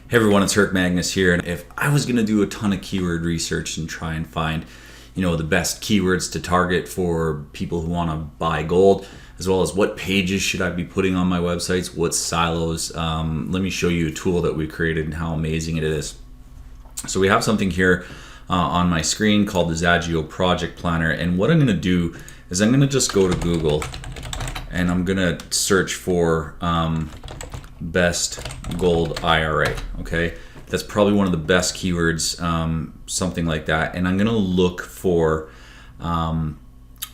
Hey everyone, it's Herc Magnus here, and if I was going to do a ton of keyword research and try and find, the best keywords to target for people who want to buy gold, as well as what pages should I be putting on my websites, what silos, let me show you a tool that we created and how amazing it is. So we have something here on my screen called the Zagio Project Planner, and what I'm going to do is I'm going to just go to Google and I'm going to search for best gold IRA. Okay, that's probably one of the best keywords, something like that. And I'm gonna look for a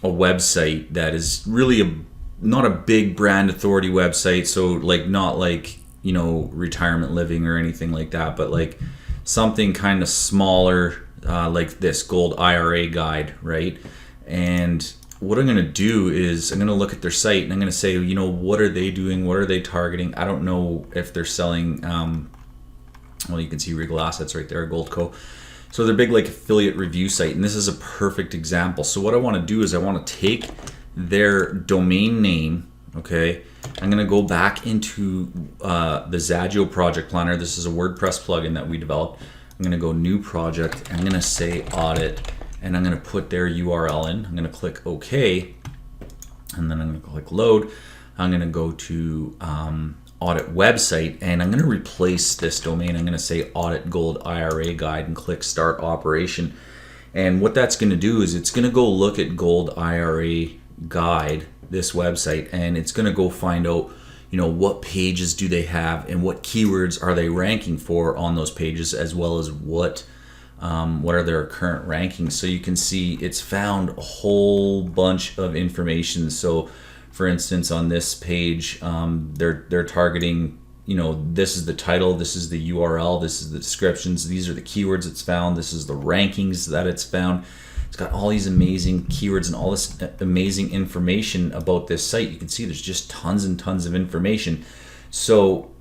website that is really not a big brand authority website, so not like retirement living or anything like that, but like something kind of smaller, like this Gold IRA Guide, right? And what I'm going to do is I'm going to look at their site and I'm going to say, what are they doing? What are they targeting? I don't know if they're selling, well, you can see Regal Assets right there, Goldco. So they're big like affiliate review site, and this is a perfect example. So what I want to do is I want to take their domain name, okay? I'm going to go back into the Zagio Project Planner. This is a WordPress plugin that we developed. I'm going to go new project. I'm going to say audit. And I'm going to put their URL in. I'm going to click OK, and then I'm going to click load. I'm going to go to audit website, and I'm going to replace this domain. I'm going to say audit gold IRA guide and click start operation. And what that's going to do is it's going to go look at gold IRA guide, this website, and it's going to go find out what pages do they have and what keywords are they ranking for on those pages, as well as what are their current rankings. So you can see it's found a whole bunch of information. So for instance, on this page, they're targeting, this is the title, this is the URL, this is the descriptions, these are the keywords it's found, this is the rankings that it's found. It's got all these amazing keywords and all this amazing information about this site. You can see there's just tons and tons of information. So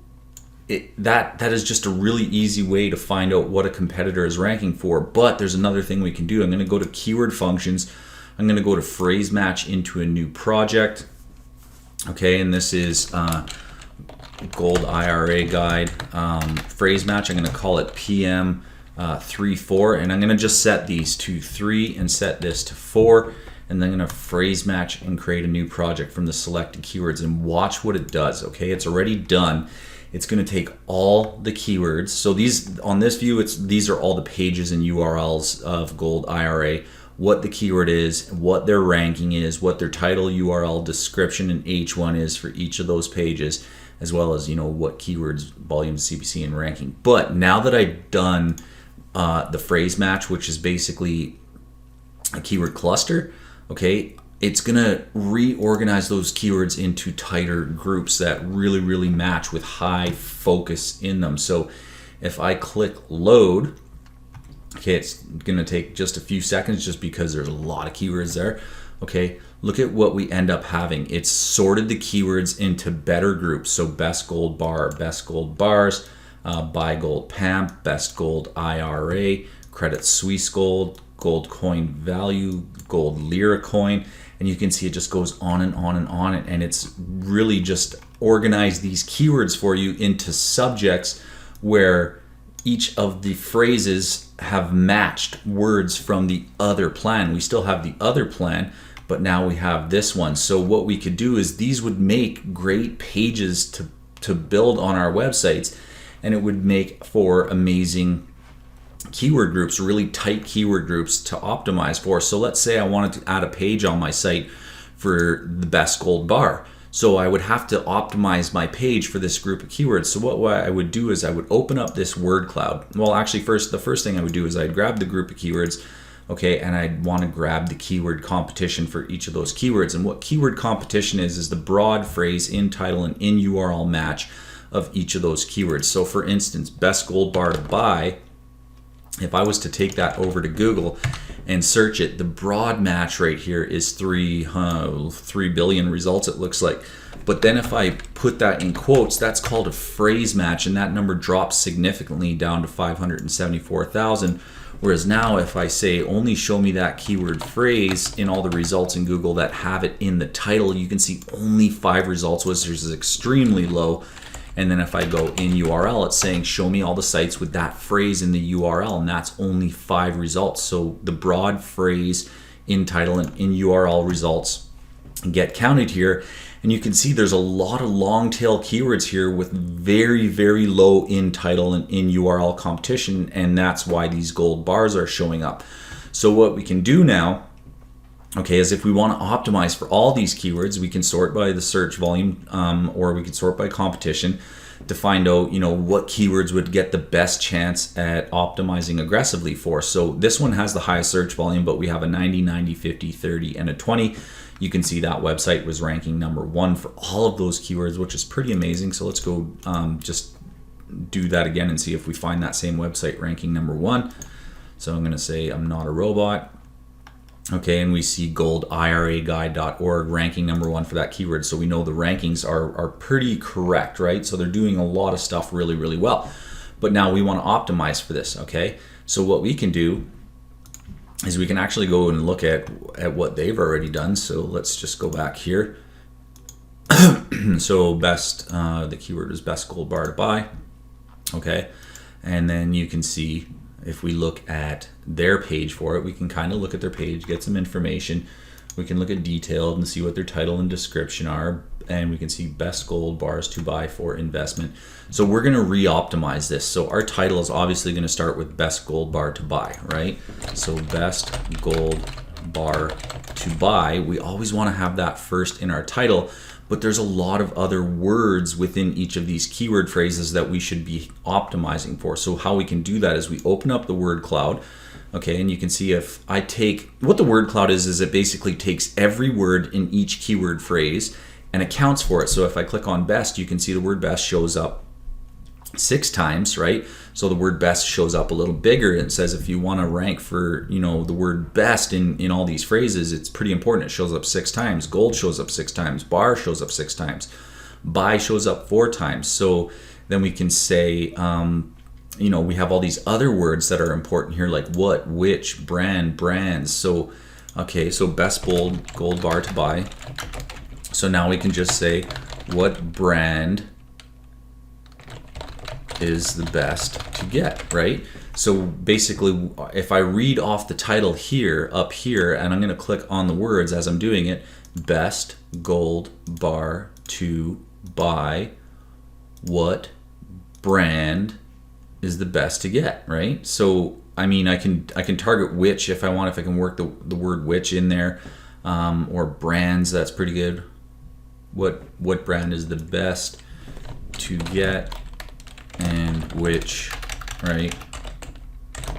that is just a really easy way to find out what a competitor is ranking for. But there's another thing we can do. I'm going to go to keyword functions. I'm going to go to phrase match into a new project. Okay, and this is Gold IRA Guide phrase match. I'm going to call it PM 3-4, and I'm going to just set these to 3 and set this to 4. And then I'm going to phrase match and create a new project from the selected keywords, and watch what it does. Okay, it's already done. It's going to take all the keywords. So these on this view, these are all the pages and URLs of Gold IRA, what the keyword is, what their ranking is, what their title, URL, description, and H1 is for each of those pages, as well as what keywords, volume, CPC, and ranking. But now that I've done the phrase match, which is basically a keyword cluster, okay, it's going to reorganize those keywords into tighter groups that really match with high focus in them. So if I click load, okay, it's going to take just a few seconds just because there's a lot of keywords there. Okay, look at what we end up having. It's sorted the keywords into better groups. So best gold bar, best gold bars, buy gold PAMP, best gold IRA, Credit Suisse gold, gold coin value, gold lira coin. And you can see it just goes on and on and on, and it's really just organized these keywords for you into subjects where each of the phrases have matched words from the other plan. We still have the other plan, but now we have this one. So what we could do is these would make great pages to build on our websites, and it would make for amazing keyword groups, really tight keyword groups to optimize for. So let's say I wanted to add a page on my site for the best gold bar. So I would have to optimize my page for this group of keywords. So what I would do is I would open up this word cloud. Well, actually the first thing I would do is I'd grab the group of keywords, okay, and I'd want to grab the keyword competition for each of those keywords. And what keyword competition is the broad phrase in title and in URL match of each of those keywords. So for instance, best gold bar to buy, if I was to take that over to Google and search it, the broad match right here is 3 billion results, it looks like. But then if I put that in quotes, that's called a phrase match, and that number drops significantly down to 574,000. Whereas now if I say only show me that keyword phrase in all the results in Google that have it in the title, you can see only 5 results, which is extremely low. And then if I go in URL, it's saying show me all the sites with that phrase in the URL, and that's only 5 results. So the broad phrase in title and in URL results get counted here. And you can see there's a lot of long tail keywords here with very, very low in title and in URL competition, and that's why these gold bars are showing up. So what we can do now, okay, is if we want to optimize for all these keywords, we can sort by the search volume, or we can sort by competition to find out, what keywords would get the best chance at optimizing aggressively for. So this one has the highest search volume, but we have a 90, 90, 50, 30, and a 20. You can see that website was ranking number 1 for all of those keywords, which is pretty amazing. So let's go just do that again and see if we find that same website ranking number 1. So I'm going to say I'm not a robot. Okay, and we see goldiraguide.org ranking number 1 for that keyword. So we know the rankings are pretty correct, right? So they're doing a lot of stuff really, really well. But now we want to optimize for this, okay? So what we can do is we can actually go and look at what they've already done. So let's just go back here. So the keyword is best gold bar to buy, okay? And then you can see if we look at their page for it, we can kind of look at their page, get some information. We can look at detailed and see what their title and description are, and we can see best gold bars to buy for investment. So we're going to re-optimize this. So our title is obviously going to start with best gold bar to buy, right? So best gold bar to buy. We always want to have that first in our title, but there's a lot of other words within each of these keyword phrases that we should be optimizing for. So how we can do that is we open up the word cloud. Okay, and you can see if I take, what the word cloud is it basically takes every word in each keyword phrase and accounts for it. So if I click on best, you can see the word best shows up 6 times, right? So the word best shows up a little bigger, and it says if you want to rank for, the word best in all these phrases, it's pretty important. It shows up 6 times. Gold shows up 6 times. Bar shows up 6 times. Buy shows up 4 times. So then we can say, we have all these other words that are important here, like what, which, brand, brands. So, okay, so best gold bar to buy. So now we can just say what brand is the best to get, right? So basically, if I read off the title here, up here, and I'm going to click on the words as I'm doing it, best gold bar to buy, what brand is the best to get, right? So I mean, I can target which if I want, if I can work the word which in there, or brands. That's pretty good. What brand is the best to get, and which, right?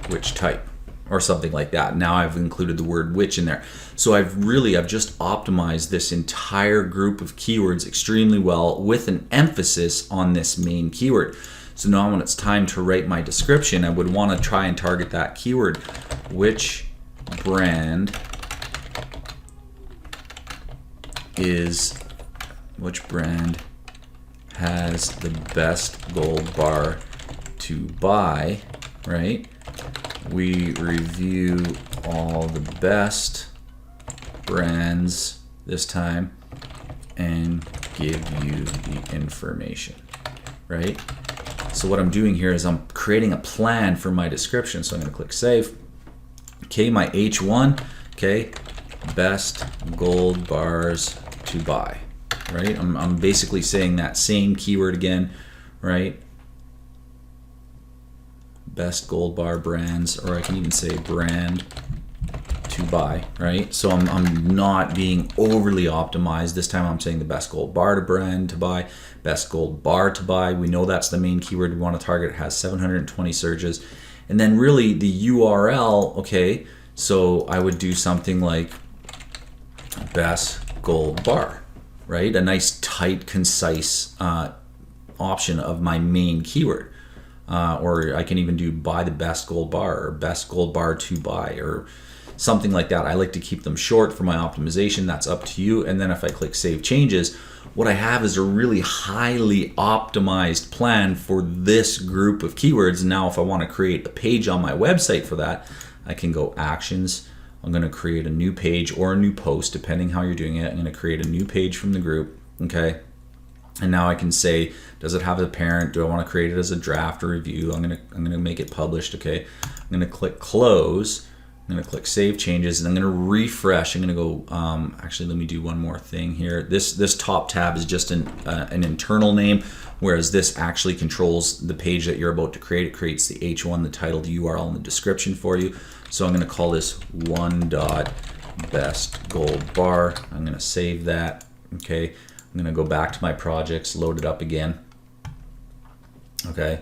Which type, or something like that. Now I've included the word which in there. So I've just optimized this entire group of keywords extremely well with an emphasis on this main keyword. So now when it's time to write my description, I would want to try and target that keyword. Which brand has the best gold bar to buy, right? We review all the best brands this time and give you the information, right? So what I'm doing here is I'm creating a plan for my description. So I'm going to click save. Okay, my H1, okay, best gold bars to buy, right? I'm basically saying that same keyword again, right? Best gold bar brands, or I can even say brand to buy, right? So I'm not being overly optimized. This time I'm saying the best gold bar to brand to buy, best gold bar to buy. We know that's the main keyword we want to target. It has 720 searches. And then really the URL, okay, so I would do something like best gold bar, right? A nice tight, concise option of my main keyword. Or I can even do buy the best gold bar, or best gold bar to buy, or something like that. I like to keep them short for my optimization. That's up to you. And then if I click save changes, what I have is a really highly optimized plan for this group of keywords. Now if I want to create a page on my website for that, I can go actions. I'm going to create a new page or a new post, depending how you're doing it. I'm going to create a new page from the group, okay? And now I can say, does it have a parent? Do I want to create it as a draft or review? I'm gonna make it published. Okay, I'm gonna click close. I'm gonna click save changes, and I'm gonna refresh. I'm gonna go. Actually, let me do one more thing here. This top tab is just an internal name, whereas this actually controls the page that you're about to create. It creates the H1, the title, the URL, and the description for you. So I'm gonna call this one.best gold bar. I'm gonna save that. Okay. I'm gonna go back to my projects, load it up again. Okay,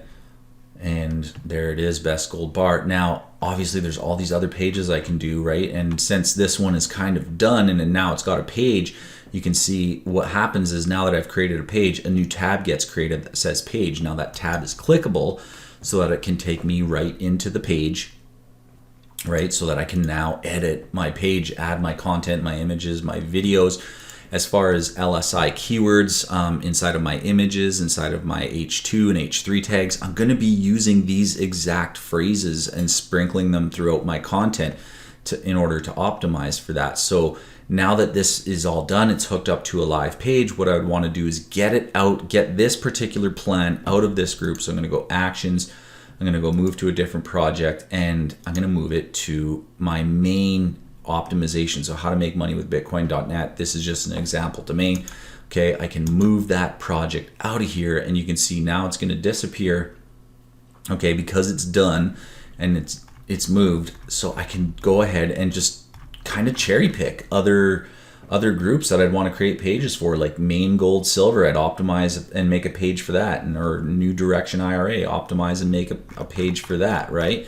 and there it is, best gold bar. Now, obviously there's all these other pages I can do, right? And since this one is kind of done and now it's got a page, you can see what happens is now that I've created a page, a new tab gets created that says page. Now that tab is clickable so that it can take me right into the page, right? So that I can now edit my page, add my content, my images, my videos. As far as LSI keywords inside of my images, inside of my H2 and H3 tags, I'm going to be using these exact phrases and sprinkling them throughout my content in order to optimize for that. So now that this is all done, it's hooked up to a live page. What I would want to do is get it out, get this particular plan out of this group. So I'm going to go actions. I'm going to go move to a different project, and I'm going to move it to my main optimization. So how to make money with Bitcoin.net. This is just an example domain. Okay, I can move that project out of here, and you can see now it's going to disappear. Okay, because it's done and it's moved. So I can go ahead and just kind of cherry pick other groups that I'd want to create pages for, like main gold silver. I'd optimize and make a page for that, and or new direction IRA, optimize and make a page for that, right?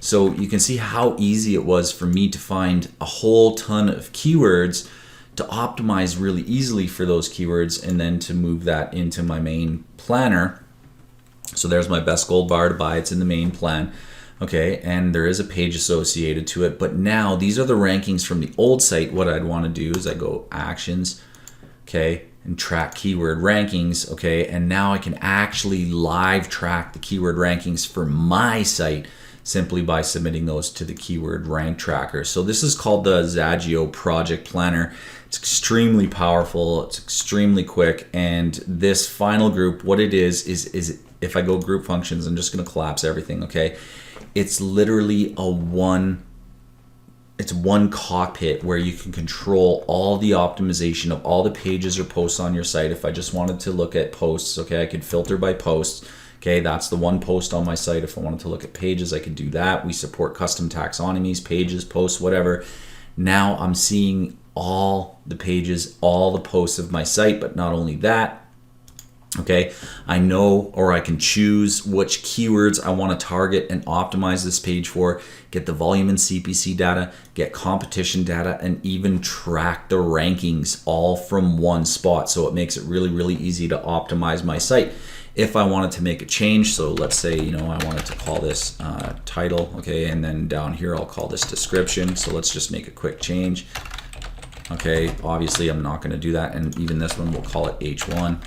So you can see how easy it was for me to find a whole ton of keywords to optimize really easily for those keywords, and then to move that into my main planner. So there's my best gold bar to buy. It's in the main plan. Okay, and there is a page associated to it. But now these are the rankings from the old site. What I'd want to do is I go actions, okay, and track keyword rankings. Okay, and now I can actually live track the keyword rankings for my site simply by submitting those to the keyword rank tracker. So this is called the Zagio Project Planner. It's extremely powerful, it's extremely quick, and this final group, what it is if I go group functions, I'm just gonna collapse everything, okay? It's literally one cockpit where you can control all the optimization of all the pages or posts on your site. If I just wanted to look at posts, okay, I could filter by posts. Okay, that's the one post on my site. If I wanted to look at pages, I could do that. We support custom taxonomies, pages, posts, whatever. Now I'm seeing all the pages, all the posts of my site, but not only that, okay, I know, or I can choose which keywords I want to target and optimize this page for, get the volume and CPC data, get competition data, and even track the rankings all from one spot. So it makes it really, really easy to optimize my site. If I wanted to make a change, so let's say, I wanted to call this title, okay, and then down here I'll call this description. So let's just make a quick change. Okay, obviously I'm not going to do that, and even this one we'll call it H1.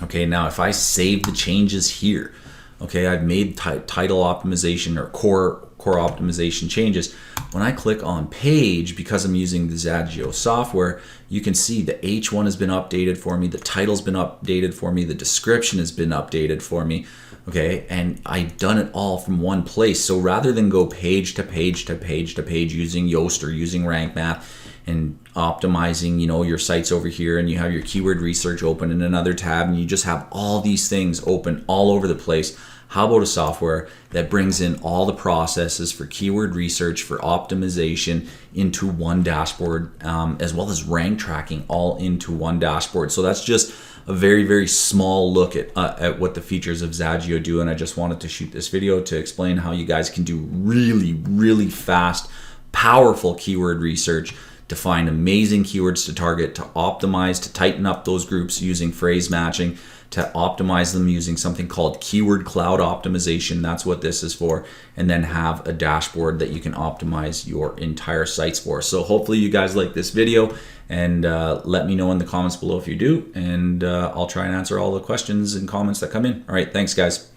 Okay, now if I save the changes here, okay, I've made title optimization or core optimization changes. When I click on page, because I'm using the Zagio software, you can see the H1 has been updated for me, the title's been updated for me, the description has been updated for me, okay, and I've done it all from one place. So rather than go page to page to page to page using Yoast or using Rank Math and optimizing, your sites over here, and you have your keyword research open in another tab, and you just have all these things open all over the place. How about a software that brings in all the processes for keyword research, for optimization into one dashboard, as well as rank tracking all into one dashboard? So that's just a very, very small look at what the features of Zagio do. And I just wanted to shoot this video to explain how you guys can do really, really fast, powerful keyword research to find amazing keywords to target, to optimize, to tighten up those groups using phrase matching, to optimize them using something called Keyword Cloud Optimization. That's what this is for. And then have a dashboard that you can optimize your entire sites for. So hopefully you guys like this video, and let me know in the comments below if you do. And I'll try and answer all the questions and comments that come in. All right, thanks guys.